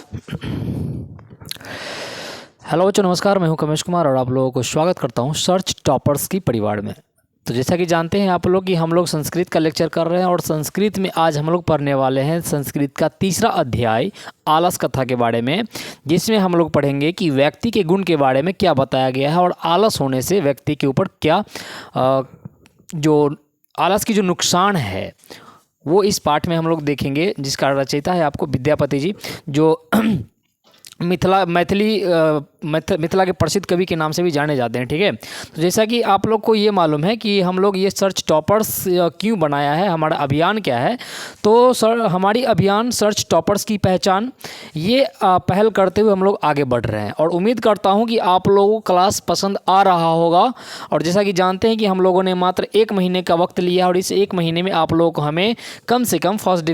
Hello बच्चों, नमस्कार। मैं हूं कमेश कुमार और आप लोगों को स्वागत करता हूं सर्च टॉपर्स की परिवार में। तो जैसा कि जानते हैं आप लोग कि हम लोग संस्कृत का लेक्चर कर रहे हैं और संस्कृत में आज हम लोग पढ़ने वाले हैं संस्कृत का तीसरा अध्याय आलस कथा के बारे में, जिसमें हम लोग पढ़ेंगे कि व्यक्ति के गुण के बारे में क्या बताया गया है और आलस होने से व्यक्ति के ऊपर क्या जो आलस की जो नुकसान है वो इस पाठ में हम लोग देखेंगे, जिसका रचयिता है आपको विद्यापति जी, जो मिथिला के प्रसिद्ध कवि के नाम से भी जाने जाते हैं। ठीक है, तो जैसा कि आप लोग को ये मालूम है कि हम लोग ये सर्च टॉपर्स क्यों बनाया है, हमारा अभियान क्या है। तो हमारी अभियान सर्च टॉपर्स की पहचान ये पहल करते हुए हम लोग आगे बढ़ रहे हैं और उम्मीद करता हूँ कि आप लोगों को क्लास पसंद आ रहा होगा। और जैसा कि जानते हैं कि हम लोगों ने मात्र 1 महीने का वक्त लिया और इस 1 महीने में आप लोगों को हमें कम से कम फर्स्ट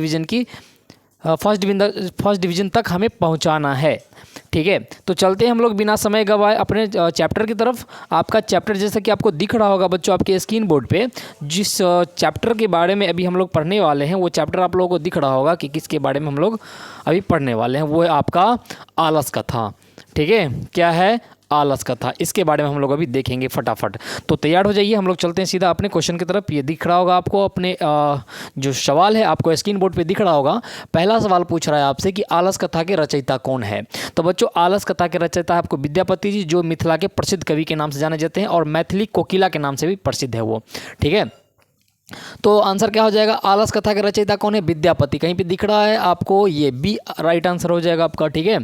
डिवीज़न तक हमें पहुंचाना है। ठीक है, तो चलते हैं हम लोग बिना समय गवाए अपने चैप्टर की तरफ। आपका चैप्टर जैसा कि आपको दिख रहा होगा बच्चों आपके स्क्रीन बोर्ड पे, जिस चैप्टर के बारे में अभी हम लोग पढ़ने वाले हैं वो चैप्टर आप लोगों को दिख रहा होगा कि किसके बारे में हम लोग अभी पढ़ने वाले हैं। वो है आपका आलस कथा। ठीक है, क्या है? आलस कथा। इसके बारे में हम लोग अभी देखेंगे फटाफट। तो तैयार हो जाइए, हम लोग चलते हैं सीधा अपने क्वेश्चन की तरफ। ये दिख रहा होगा आपको, अपने जो सवाल है आपको स्क्रीन बोर्ड पे दिख रहा होगा। पहला सवाल पूछ रहा है आपसे कि आलस कथा के रचयिता कौन है। तो बच्चों, आलस कथा के रचयिता है आपको विद्यापति जी, जो मिथिला के प्रसिद्ध कवि के नाम से जाने जाते हैं और मैथिली कोकिला के नाम से भी प्रसिद्ध है वो। ठीक है, तो आंसर क्या हो जाएगा? आलस कथा के रचयिता कौन है? विद्यापति। कहीं पे दिख रहा है आपको, ये बी राइट आंसर हो जाएगा आपका। ठीक है,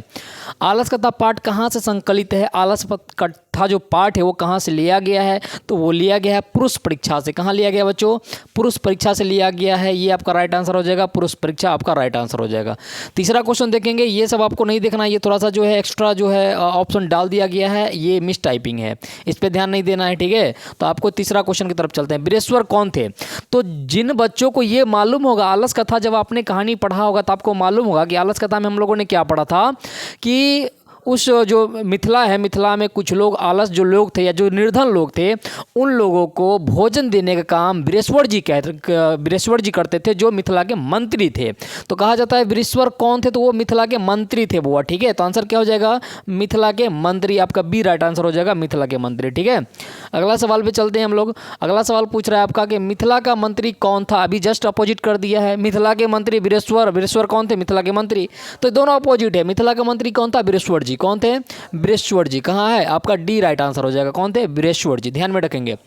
आलस कथा पाठ कहाँ से संकलित है? आलस कथा जो पाठ है वो कहाँ से लिया गया है? तो वो लिया गया है पुरुष परीक्षा से। कहाँ लिया गया बच्चों? पुरुष परीक्षा से लिया गया है। ये आपका राइट आंसर हो जाएगा, पुरुष परीक्षा आपका राइट आंसर हो जाएगा। तीसरा क्वेश्चन देखेंगे, ये सब आपको नहीं देखना, ये थोड़ा सा जो है एक्स्ट्रा जो है ऑप्शन डाल दिया गया है, ये मिस टाइपिंग है, इस पर ध्यान नहीं देना है। ठीक है, तो आपको तीसरा क्वेश्चन की तरफ चलते हैं। वीरेश्वर कौन थे? तो जिन बच्चों को ये मालूम होगा, आलस कथा जब आपने कहानी पढ़ा होगा तो आपको मालूम होगा कि आलस कथा में हम लोगों ने क्या पढ़ा था कि उस जो मिथिला है, मिथिला में कुछ लोग आलस जो लोग थे या जो निर्धन लोग थे, उन लोगों को भोजन देने का काम वीरेश्वर जी करते थे, जो मिथिला के मंत्री थे। तो कहा जाता है वीरेश्वर कौन थे? तो वो मिथिला के मंत्री थे बुआ। ठीक है, तो आंसर क्या हो जाएगा? मिथिला के मंत्री। आपका बी राइट आंसर हो जाएगा, मिथिला के मंत्री। ठीक है, अगला सवाल पे चलते हैं हम लोग। अगला सवाल पूछ रहा है आपका कि मिथिला का मंत्री कौन था? अभी जस्ट अपोजिट कर दिया है, मिथिला के मंत्री वीरेश्वर कौन थे? मिथिला के मंत्री। तो दोनों अपोजिट है। मिथिला का मंत्री कौन था? वीरेश्वर जी। कौन थे? वीरेश्वर जी। कहाँ है? आपका डी राइट आंसर हो जाएगा। कौन थे? वीरेश्वर जी, ध्यान में रखेंगे।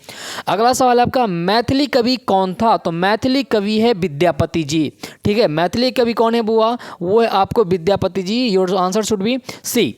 अगला सवाल है आपका, मैथिली कवि कौन था? तो मैथिली कवि है विद्यापति जी। ठीक है, मैथिली कवि कौन है बुआ? वो है आपको Vidyapati ji. Your answer should be C.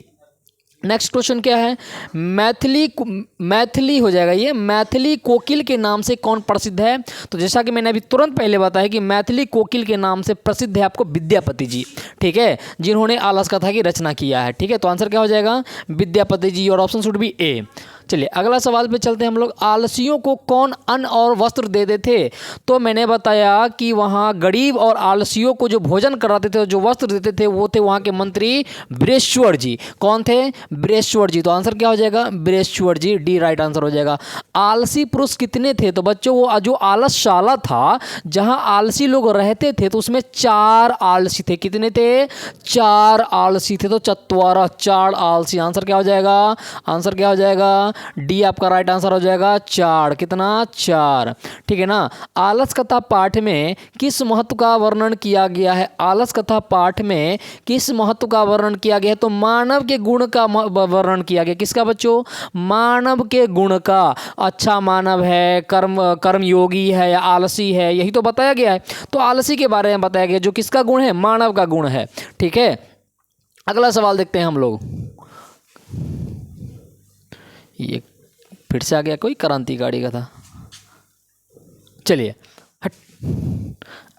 Next question क्या है? मैथिली हो जाएगा ये। मैथिली कोकिल के नाम से कौन प्रसिद्ध है? तो जैसा कि मैंने अभी तुरंत पहले बताया कि मैथिली कोकिल के नाम से प्रसिद्ध है आपको विद्यापति जी। ठीक है, जिन्होंने आलस कथा की रचना किया है। ठीक है, तो आंसर क्या हो जाएगा? विद्यापति जी। और ऑप्शन शुड बी ए। चलिए अगला सवाल पे चलते हैं हम लोग। आलसियों को कौन अन्न और वस्त्र देते थे? तो मैंने बताया कि वहाँ गरीब और आलसियों को जो भोजन कराते थे और जो वस्त्र देते थे वो थे वहाँ के मंत्री वीरेश्वर जी। कौन थे? वीरेश्वर जी। तो आंसर क्या हो जाएगा? वीरेश्वर जी, डी राइट आंसर हो जाएगा। आलसी पुरुष कितने थे? तो बच्चों, वो जो आलसशाला था जहाँ आलसी लोग रहते थे तो उसमें 4 आलसी थे। कितने थे? 4 आलसी थे। तो चत्वारा, 4 आलसी। आंसर क्या हो जाएगा? आंसर क्या हो जाएगा? डी आपका राइट आंसर हो जाएगा, 4। कितना? 4। ठीक है ना। आलस कथा पाठ में किस महत्व का वर्णन किया गया है? आलस कथा पाठ में किस महत्व का वर्णन किया गया है? तो मानव के गुण का वर्णन किया गया। किसका बच्चों? मानव के गुण का। अच्छा मानव है, कर्मयोगी है या आलसी है, यही तो बताया गया है। तो आलसी के बारे में बताया गया, जो किसका गुण है? मानव का गुण है। ठीक है, अगला सवाल देखते हैं हम लोग। ये फिर से आ गया, कोई क्रांति गाड़ी का था। चलिए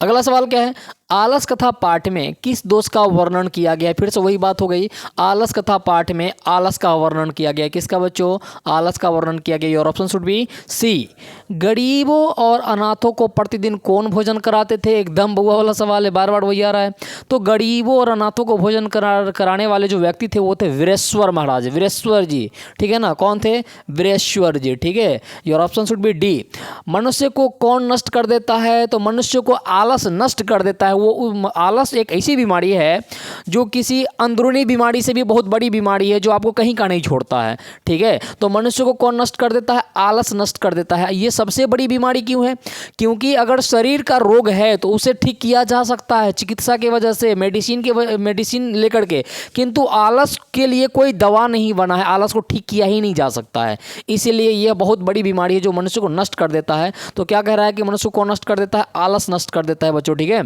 अगला सवाल क्या है? आलस कथा पाठ में किस दोष का वर्णन किया गया है? फिर से वही बात हो गई। आलस कथा पाठ में आलस का वर्णन किया गया है। किसका बच्चों? आलस का वर्णन किया गया। और ऑप्शन शुड बी सी। गरीबों और अनाथों को प्रतिदिन कौन भोजन कराते थे? एकदम बुआ वाला सवाल है, बार बार वही आ रहा है। तो गरीबों और अनाथों को भोजन कराने वाले जो व्यक्ति थे वो थे वीरेश्वर महाराज, वीरेश्वर जी। ठीक है ना, कौन थे? वीरेश्वर जी। ठीक है, your option should B D. मनुष्य को कौन नष्ट कर देता है? तो मनुष्य को आलस नष्ट कर देता है। वो आलस एक ऐसी बीमारी है जो किसी अंदरूनी बीमारी से भी बहुत बड़ी बीमारी है, जो आपको कहीं का नहीं छोड़ता है। ठीक है, तो मनुष्य को कौन नष्ट कर देता है? आलस नष्ट कर देता है। ये सबसे बड़ी बीमारी क्यों है? क्योंकि अगर शरीर का रोग है तो उसे ठीक किया जा सकता है चिकित्सा की वजह से, मेडिसिन लेकर के, किंतु आलस के लिए कोई दवा नहीं बना है, आलस को ठीक किया ही नहीं जा सकता है। इसीलिए यह बहुत बड़ी बीमारी है जो मनुष्य को नष्ट कर देता है। तो क्या कह रहा है कि मनुष्य को नष्ट कर देता है? आलस नष्ट कर देता है बच्चों। ठीक है,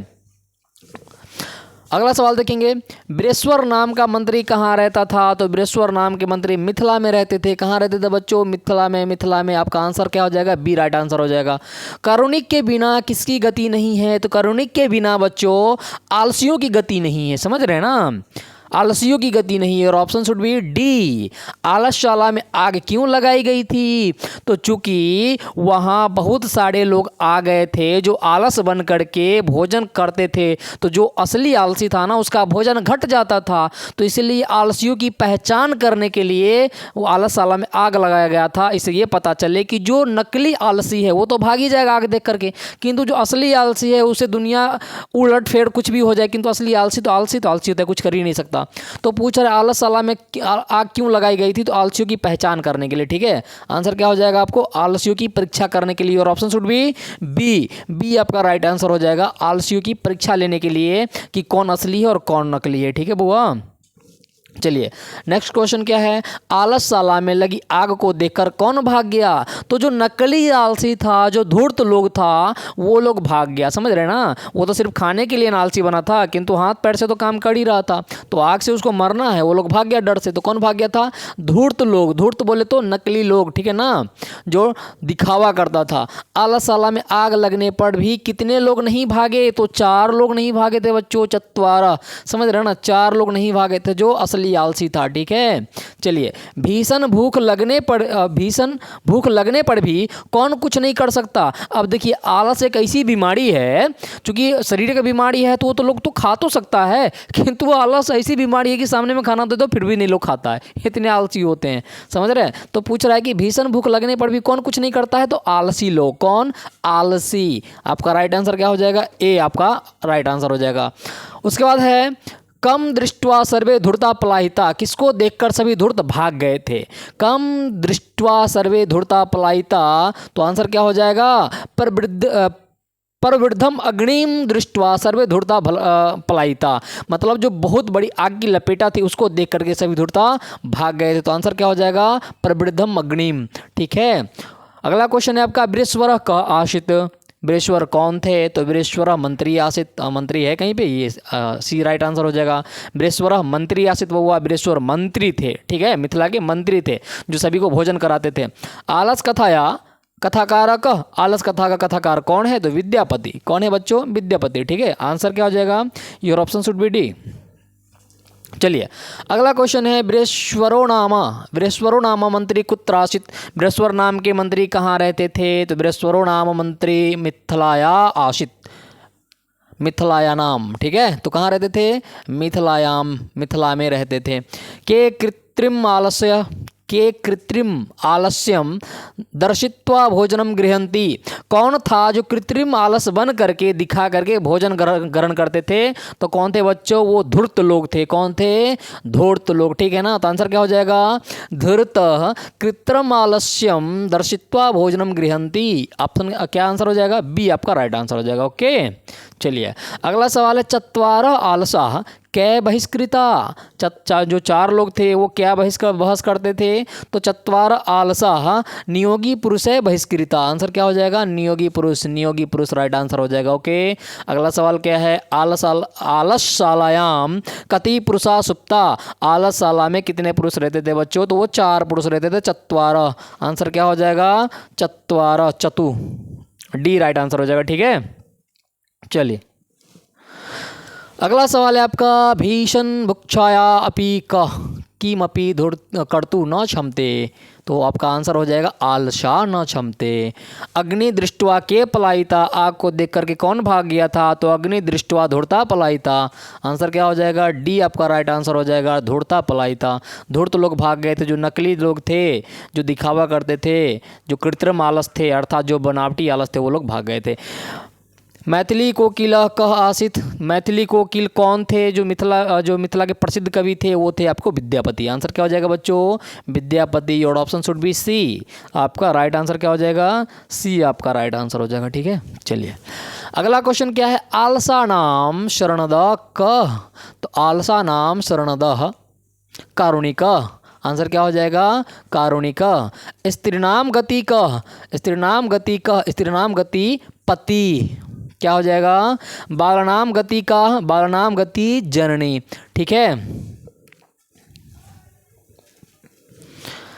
अगला सवाल देखेंगे, बृहस्वर नाम का मंत्री कहाँ रहता था? तो बृहस्वर नाम के मंत्री मिथिला में रहते थे। कहाँ रहते थे बच्चों? मिथिला में। मिथिला में आपका आंसर क्या हो जाएगा? बी राइट आंसर हो जाएगा। कारुणिक के बिना किसकी गति नहीं है? तो कारुणिक के बिना बच्चों आलसियों की गति नहीं है। समझ रहे हैं ना, आलसियों की गति नहीं है। और ऑप्शन शुड बी डी। आलसशाला में आग क्यों लगाई गई थी? तो चूंकि वहाँ बहुत सारे लोग आ गए थे जो आलस बन करके भोजन करते थे, तो जो असली आलसी था ना उसका भोजन घट जाता था, तो इसलिए आलसियों की पहचान करने के लिए वो आलसशाला में आग लगाया गया था। इससे ये पता चले कि जो नकली आलसी है वो तो भाग ही जाएगा आग देख करके, किंतु जो असली आलसी है उसे दुनिया उलट फेर कुछ भी हो जाए, किंतु असली आलसी तो आलसी होता है, कुछ कर ही नहीं सकता। तो पूछ रहे आलसशाला में आग क्यों लगाई गई थी? तो आलसियों की पहचान करने के लिए। ठीक है, आंसर क्या हो जाएगा आपको? आलसियों की परीक्षा करने के लिए। और ऑप्शन शुड बी बी आपका राइट आंसर हो जाएगा। आलसियों की परीक्षा लेने के लिए कि कौन असली है और कौन नकली है। ठीक है बुआ, चलिए नेक्स्ट क्वेश्चन क्या है? आलसशाला में लगी आग को देखकर कौन भाग गया? तो जो नकली आलसी था, जो धूर्त लोग था, वो लोग भाग गया। समझ रहे ना, वो तो सिर्फ खाने के लिए आलसी बना था, किंतु हाथ पैर से तो काम कर ही रहा था, तो आग से उसको मरना है, वो लोग भाग गया डर से। तो कौन भाग गया था? धूर्त लोग। धूर्त बोले तो नकली लोग। ठीक है ना, जो दिखावा करता था। आलसशाला में आग लगने पर भी कितने लोग नहीं भागे? तो 4 लोग नहीं भागे थे बच्चों, चत्वारा। समझ रहे ना, 4 लोग नहीं भागे थे जो असली आलसी था। ठीक है, चलिए भीषण भूख लगने पर भी कौन कुछ नहीं कर सकता? अब देखिए आलस एक ऐसी बीमारी है, क्योंकि शरीर की बीमारी है तो वो तो लोग तो खा तो सकता है, किंतु वो आलस ऐसी बीमारी है कि सामने में खाना दे दो फिर भी नहीं लोग खाता है, इतने आलसी होते हैं। समझ रहे हैं, तो पूछ रहा है कि भीषण भूख लगने पर भी कौन कुछ नहीं करता है? तो आलसी लोग। कौन? आलसी। आपका राइट आंसर क्या हो जाएगा? ए आपका राइट आंसर हो जाएगा। उसके बाद है कम दृष्ट्वा सर्वे धूर्ता पलायिता। किसको देखकर सभी धूर्त भाग गए थे? कम दृष्ट्वा सर्वे धूर्ता पलायिता, तो आंसर क्या हो जाएगा? परवृद्धम अग्निम दृष्ट्वा सर्वे धूर्ता पलायिता। मतलब जो बहुत बड़ी आग की लपेटा थी उसको देख करके सभी धूर्ता भाग गए थे। तो आंसर क्या हो जाएगा? परवृद्धम अग्निम। ठीक है, अगला क्वेश्चन है आपका, बृहस्वर का आशित। बृहस्वर कौन थे? तो बृहस्वर मंत्री आशित। मंत्री है कहीं पे? ये सी राइट आंसर हो जाएगा। बृहस्वर मंत्री आशित वो हुआ, बृहस्वर मंत्री थे। ठीक है, मिथिला के मंत्री थे जो सभी को भोजन कराते थे। आलस कथाया कथाकारक। आलस कथा का कथाकार कौन है? तो विद्यापति। कौन है बच्चों? विद्यापति। ठीक है, आंसर क्या हो जाएगा? Your option should B D. चलिए अगला क्वेश्चन है, बृहस्वरो नाम मंत्री कुत्र आसीत। बृहस्वर नाम के मंत्री कहाँ रहते थे? तो बृहस्वरो नाम मंत्री मिथिलाया आसीत। मिथिलाया नाम। ठीक है, तो कहाँ रहते थे? मिथिला में रहते थे। के कृत्रिम आलस्यम दर्शित्वा भोजनम गृहंती। कौन था जो कृत्रिम आलस बन करके दिखा करके भोजन ग्रहण करते थे? तो कौन थे बच्चों? वो धूर्त लोग थे। कौन थे? धूर्त लोग। ठीक है ना, तो आंसर क्या हो जाएगा? धूर्त कृत्रिम आलस्यम दर्शित्वा भोजनम गृहंती। ऑप्शन क्या आंसर हो जाएगा? बी आपका राइट आंसर हो जाएगा। ओके, चलिए अगला सवाल है, चत्वार आलसा कै बहिष्कृता। जो 4 लोग थे वो क्या बहस करते थे? तो चत्वार आलसा नियोगी पुरुष है बहिष्कृता। आंसर क्या हो जाएगा? नियोगी पुरुष राइट आंसर हो जाएगा। ओके, अगला सवाल क्या है, आलसशालायाम कति पुरुषा सुप्ता। आलसशाला में कितने पुरुष रहते थे बच्चों? तो वो 4 पुरुष रहते थे, चत्वार। आंसर क्या हो जाएगा? चत्वार, चतु, डी राइट आंसर हो जाएगा। ठीक है, चलिए अगला सवाल है आपका, भीषण भुक्षाया अपि किमपि कर्तु न क्षमते। तो आपका आंसर हो जाएगा आलसा न क्षमते। अग्नि दृष्ट्वा के पलायिता। आग को देख करके कौन भाग गया था? तो अग्नि दृष्ट्वा धूर्ता पलायिता। आंसर क्या हो जाएगा? डी आपका राइट आंसर हो जाएगा, धूर्ता पलायिता। धूर्त लोग भाग गए थे, जो नकली लोग थे, जो दिखावा करते थे, जो कृत्रिम आलस थे, अर्थात जो बनावटी आलस थे, वो लोग भाग गए थे। मैथिली कोकिल कह आसित, मैथिली कोकिल कौन थे? जो मिथिला के प्रसिद्ध कवि थे वो थे आपको विद्यापति। आंसर क्या हो जाएगा बच्चों? Vidyapati. Your option should be C. आपका राइट आंसर क्या हो जाएगा? सी आपका राइट आंसर हो जाएगा। ठीक है, चलिए अगला क्वेश्चन क्या है? आलसा नाम शरणदः कः। तो आलसा नाम शरणदः कारुणिक। आंसर क्या हो जाएगा? कारुणिक। स्त्रीनाम गति कः, स्त्रीनाम गति कः, स्त्रीनाम गति पति। क्या हो जाएगा? बालनाम गति का, बालनाम गति जननी। ठीक है,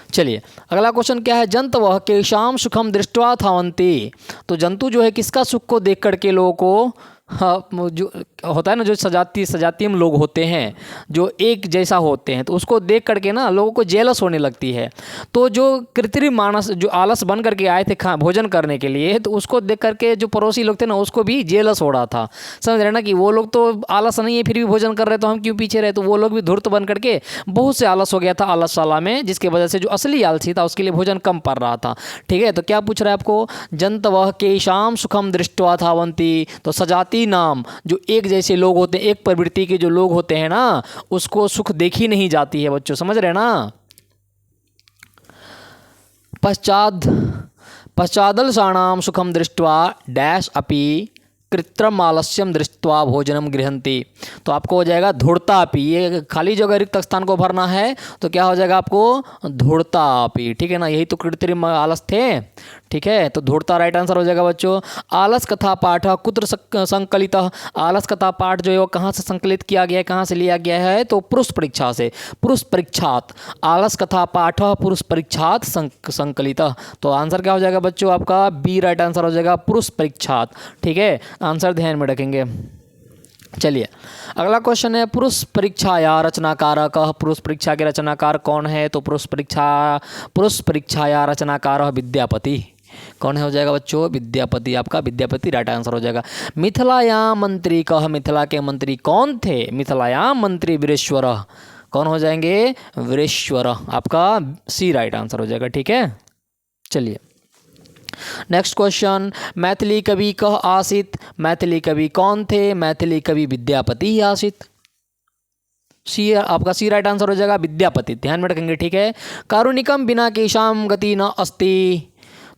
चलिए अगला क्वेश्चन क्या है? जंतवः केषां सुखम दृष्ट्वा धावन्ति। तो जंतु जो है किसका सुख को देख करके लोगों को, हाँ, जो होता है ना, जो सजातीय लोग होते हैं जो एक जैसा होते हैं, तो उसको देख करके ना लोगों को जेलस होने लगती है। तो जो कृत्रिम मानस जो आलस बन करके आए थे भोजन करने के लिए, तो उसको देख करके जो पड़ोसी लोग थे ना उसको भी जेलस हो रहा था। समझ रहे ना कि वो लोग तो आलस नहीं है फिर भी भोजन कर रहे, तो हम क्यों पीछे रहे? तो वो लोग भी धूर्त बन करके बहुत से आलस हो गया था आलसशाला में, जिसकी वजह से जो असली आलसी था उसके लिए भोजन कम पड़ रहा था। ठीक है, तो क्या पूछ रहा है आपको? जंतवः केषां सुखम दृष्ट्वा धावन्ति। तो सजाती नाम जो एक जैसे लोग होते हैं, एक प्रवृत्ति के जो लोग होते हैं ना, उसको सुख देखी नहीं जाती है बच्चों। समझ रहे हैं ना? पश्चादलसानां सुखम दृष्ट्वा डैश अपि कृत्रिम आलस्यम दृष्ट्वा भोजनम गृहन्ति। तो आपको हो जाएगा धूर्तापि। ये खाली जगह रिक्त स्थान को भरना है, तो क्या हो जाएगा आपको? धूर्तापि। ठीक है ना, यही तो कृत्रिम आलस थे। ठीक है, तो धूर्ता राइट आंसर हो जाएगा बच्चों। आलस कथा पाठ कुत्र संकलित। आलस कथा पाठ जो है वो कहाँ से संकलित किया गया है, कहाँ से लिया गया है? तो पुरुष परीक्षा से, पुरुष परीक्षात। आलस कथा पाठ पुरुष परीक्षात संकलित। तो आंसर क्या हो जाएगा बच्चों? आपका बी राइट आंसर हो जाएगा, पुरुष परीक्षात। ठीक है, आंसर ध्यान में रखेंगे। चलिए अगला क्वेश्चन है, पुरुष परीक्षा या रचनाकार कः। पुरुष परीक्षा के रचनाकार कौन है? तो पुरुष परीक्षा या रचनाकार विद्यापति। कौन है हो जाएगा बच्चों? विद्यापति। आपका विद्यापति राइट आंसर हो जाएगा। मिथिलायां मंत्री कः। मिथिला के मंत्री कौन थे? मिथिलायां मंत्री वीरेश्वर। कौन हो जाएंगे? वीरेश्वर। आपका सी राइट आंसर हो जाएगा। ठीक है, चलिए नेक्स्ट क्वेश्चन, मैथिली कवि कः आसीत। मैथिली कवि कौन थे? मैथिली कवि विद्यापति ही आसीत। सी आपका सी राइट आंसर हो जाएगा, विद्यापति। ध्यान में रखेंगे। ठीक है, कारुणिकम बिना केशाम गति न अस्ति।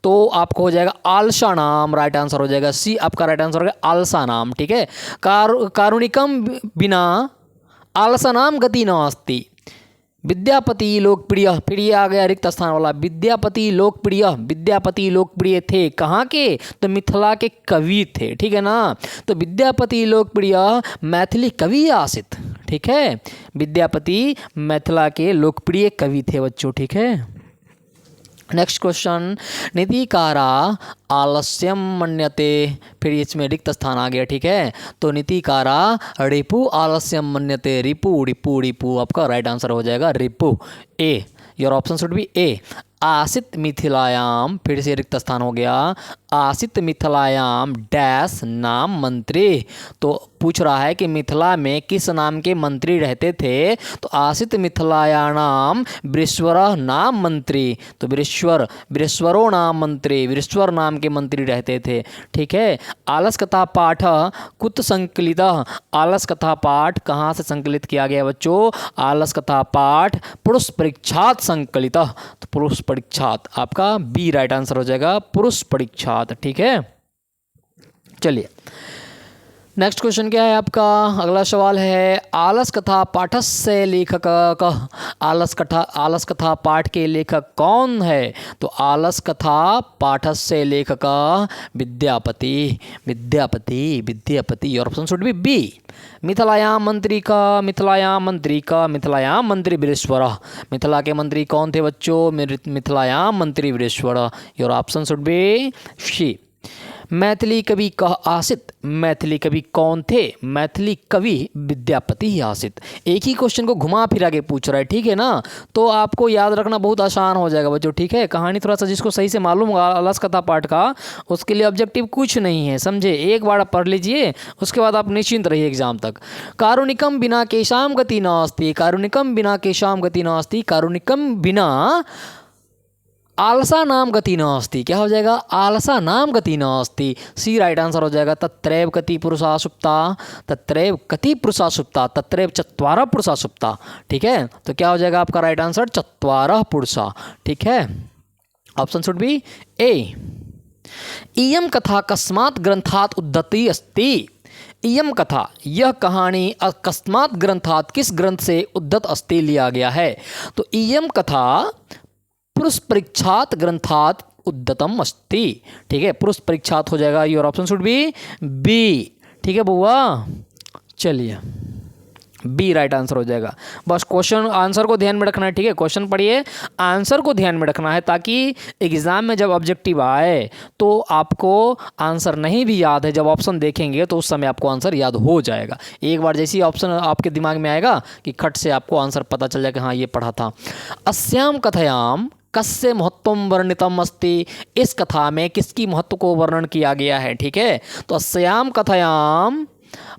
तो आपको हो जाएगा आलसा नाम राइट आंसर हो जाएगा। सी आपका राइट आंसर हो गया, आलसा नाम। ठीक है, कारुणिकम बिना आलसा नाम गति न अस्ति। विद्यापति लोकप्रिय, फिर ये आ गया रिक्त स्थान वाला। विद्यापति लोकप्रिय, विद्यापति लोकप्रिय थे कहाँ के? तो मिथिला के कवि थे। ठीक है ना, तो विद्यापति लोकप्रिय मैथिली कवि आसित। ठीक है, विद्यापति मिथिला के लोकप्रिय कवि थे बच्चों। ठीक है, नेक्स्ट क्वेश्चन, नीतिकारा आलस्यम मन्यते। फिर इसमें रिक्त स्थान आ गया। ठीक है, तो नीतिकारा रिपु आलस्यम मन्यते। रिपु रिपु रिपु आपका राइट आंसर हो जाएगा रिपु। ए, योर ऑप्शन शुड बी ए। आसित मिथिलायाम, फिर से रिक्त स्थान हो गया। आसित मिथिलायाम डैश नाम मंत्री। तो पूछ रहा है कि मिथिला में किस नाम के मंत्री रहते थे? तो आसित मिथिलायाम वृश्वर नाम मंत्री। तो वृश्वरो नाम मंत्री, वृश्वर नाम के मंत्री रहते थे। ठीक है, आलस कथा पाठ कुत संकलित। आलस कथा पाठ कहाँ से संकलित किया गया बच्चों? आलस कथा पाठ पुरुष परीक्षात संकलित। तो पुरुष परीक्षात आपका बी राइट आंसर हो जाएगा, पुरुष परीक्षात। ठीक है, चलिए नेक्स्ट क्वेश्चन क्या है आपका? अगला सवाल है, आलस कथा पाठस्य लेखक कः। आलस कथा पाठ के लेखक कौन है? तो आलस कथा पाठस्य लेखक विद्यापति। विद्यापति विद्यापति, और ऑप्शन शुड बी बी। मिथिलायां मंत्री का, मिथिलायां मंत्री का, मिथिलायां मंत्री वीरेश्वर। मिथिला के मंत्री कौन थे बच्चों? मिथिलायां मंत्री Vireshwar. Your option should be C. Maithili कवि कः आसित। मैथिली कवि कौन थे? मैथिली कवि विद्यापति ही आसित। एक ही क्वेश्चन को घुमा फिरा के पूछ रहा है। ठीक है ना, तो आपको याद रखना बहुत आसान हो जाएगा बच्चों। ठीक है, कहानी थोड़ा सा जिसको सही से मालूम होगा आलस कथा पाठ का, उसके लिए ऑब्जेक्टिव कुछ नहीं है, समझे? एक बार आप पढ़ लीजिए, उसके बाद आप निश्चिंत रहिए एग्जाम तक। कारुणिकम बिना केशाम गति नास्ति। कारुणिकम बिना केशाम गति नास्ति। कारुणिकम बिना आलसा नाम गति नास्ति। क्या हो जाएगा? आलसा नाम गति नास्ति। सी राइट आंसर हो जाएगा। तत्रैव कति पुरुषा सुप्ता, तत्रैव कति पुरुषा सुप्ता, तत्रैव चत्वारः पुरुषा सुप्ता। ठीक है, तो क्या हो जाएगा आपका राइट आंसर? चत्वारः पुरुषा। ठीक है, ऑप्शन शुड बी ए। इयं कथा कस्मात् ग्रंथात् उद्धति अस्ति। इयं कथा, यह कहानी अकस्मात् ग्रंथात्, किस ग्रंथ से उद्धत अस्ति लिया गया है? तो इयं कथा पुरुष परीक्षात ग्रंथात उद्धतम अस्ति। ठीक है, पुरुष परीक्षात हो जाएगा। Your option should be B. ठीक है बुआ, चलिए बी राइट आंसर हो जाएगा। बस क्वेश्चन आंसर को ध्यान में रखना है। ठीक है, क्वेश्चन पढ़िए, आंसर को ध्यान में रखना है, ताकि एग्जाम में जब ऑब्जेक्टिव आए तो आपको आंसर नहीं भी याद है, जब ऑप्शन देखेंगे तो उस समय आपको आंसर याद हो जाएगा। एक बार जैसी ऑप्शन आपके दिमाग में आएगा कि खट से आपको आंसर पता चल जाएगा, हाँ ये पढ़ा था। अस्याम कथयाम कस्य महत्वम वर्णितम अस्ति। इस कथा में किसकी महत्व को वर्णन किया गया है? ठीक है, तो अस्याम कथयाम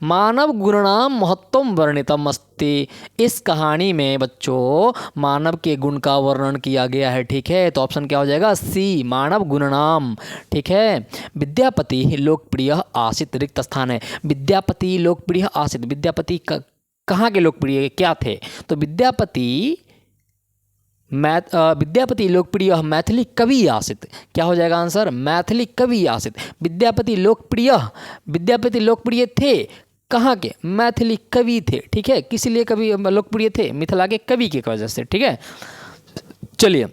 मानव गुणानाम महत्वम वर्णितम अस्ति। इस कहानी में बच्चों मानव के गुण का वर्णन किया गया है। ठीक है, तो ऑप्शन क्या हो जाएगा? सी, मानव गुणानाम। ठीक है, विद्यापति लोकप्रिय आसित, रिक्त स्थान है। विद्यापति लोकप्रिय आसित, विद्यापति कहाँ के लोकप्रिय क्या थे? तो विद्यापति लोकप्रिय मैथिली कवि आसित। क्या हो जाएगा आंसर? मैथिली कवि आसित। विद्यापति लोकप्रिय थे कहाँ के? मैथिली कवि थे। ठीक है, किस लिए कवि लोकप्रिय थे? मिथिला के कवि की वजह से। ठीक है, चलिए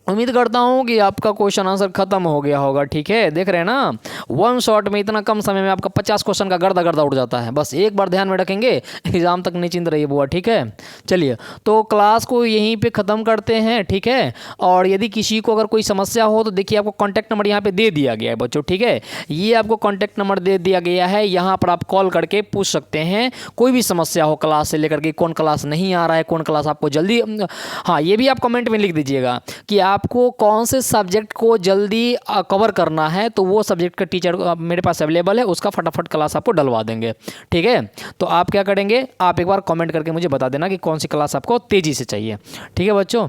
उम्मीद करता हूँ कि आपका क्वेश्चन आंसर खत्म हो गया होगा। ठीक है, देख रहे हैं ना, वन शॉट में इतना कम समय में आपका 50 क्वेश्चन का गर्दा उड़ जाता है। बस एक बार ध्यान में रखेंगे, एग्जाम तक निश्चिंत रहिए बुआ। ठीक है, चलिए तो क्लास को यहीं पे ख़त्म करते हैं। ठीक है, और यदि किसी को अगर कोई समस्या हो तो देखिए आपको कॉन्टैक्ट नंबर यहाँ पे दे दिया गया है बच्चों। ठीक है, ये आपको कॉन्टैक्ट नंबर दे दिया गया है, यहाँ पर आप कॉल करके पूछ सकते हैं कोई भी समस्या हो क्लास से लेकर के, कौन क्लास नहीं आ रहा है, कौन क्लास आपको जल्दी। हाँ, ये भी आप कमेंट में लिख दीजिएगा कि आपको कौन से सब्जेक्ट को जल्दी कवर करना है, तो वो सब्जेक्ट का टीचर मेरे पास अवेलेबल है, उसका फटाफट क्लास आपको डलवा देंगे। ठीक है, तो आप क्या करेंगे, आप एक बार कमेंट करके मुझे बता देना कि कौन सी क्लास आपको तेज़ी से चाहिए। ठीक है बच्चों,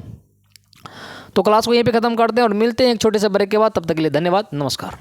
तो क्लास को यहीं पे ख़त्म करते हैं और मिलते हैं एक छोटे से ब्रेक के बाद। तब तक के लिए धन्यवाद, नमस्कार।